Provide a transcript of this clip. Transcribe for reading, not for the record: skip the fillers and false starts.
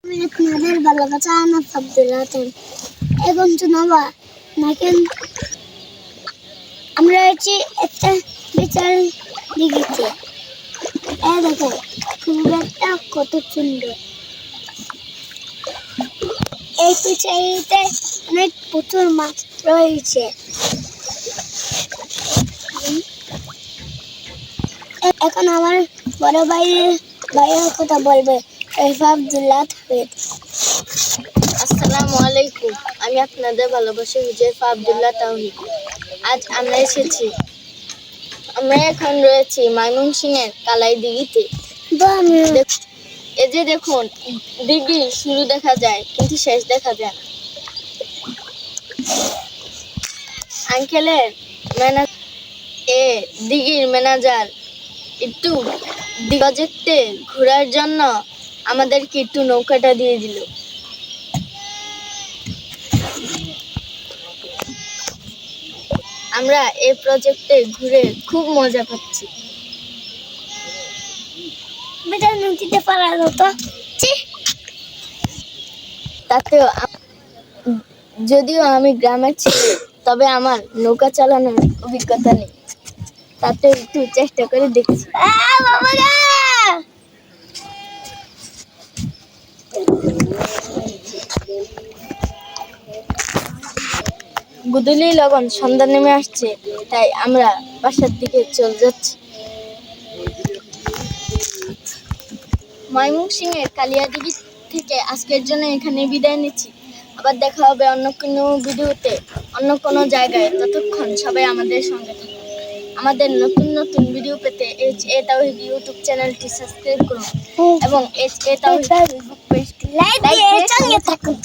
আপনাদের ভালোবাসা আনা আব্দুল্লাহ এখন শোনাবা নাকি আমরা হচ্ছে একটা বিচার দেখেছি দেখো ফুলটা কত সুন্দর এই ফিচারিতে অনেক প্রচুর মাছ রয়েছে এখন আমার বড় ভাইয়ের কথা বলবে আব্দুল্লাহ তাহিদ। আসসালামু আলাইকুম, আমি আপনাদের ভালোবাসি হুজাইফা আব্দুল্লাহ তাহিদ। আজ আমরা এখন রয়েছি ময়মনসিংহের কালাই দিঘিতে। এই যে দেখুন, দিঘি শুরু দেখা যায় কিন্তু শেষ দেখা যায় না। আঙ্কেলের দিঘির ম্যানেজার একটু প্রজেক্টে ঘোরার জন্য আমাদেরকে একটু নৌকাটা দিয়ে দিল। আমরা এই প্রজেক্টে ঘুরে খুব মজা পাচ্ছি। নদীতে পারা যেত তাতেও যদিও আমি গ্রামের ছেলে, তবে আমার নৌকা চালানোর অভিজ্ঞতা নেই, তাতে একটু চেষ্টা করে দেখছি। গুদুলি লগন সন্ধ্যা নেমে আসছে, তাই আমরা বাসার দিকে চলে যাচ্ছি। ময়মনসিংহের কালিয়াদিঘি থেকে আজকের জন্য এখানে বিদায় নিচ্ছি। আবার দেখা হবে অন্য কোনো ভিডিওতে, অন্য কোনো জায়গায়। ততক্ষণ সবাই আমাদের সঙ্গে থাকুন। আমাদের নতুন নতুন ভিডিও পেতে HA তাওহীদ ইউটিউব চ্যানেলটি সাবস্ক্রাইব করুন এবং HA তাওহীদ ফেসবুক পেজটি লাইক দিয়ে সঙ্গে থাকুন।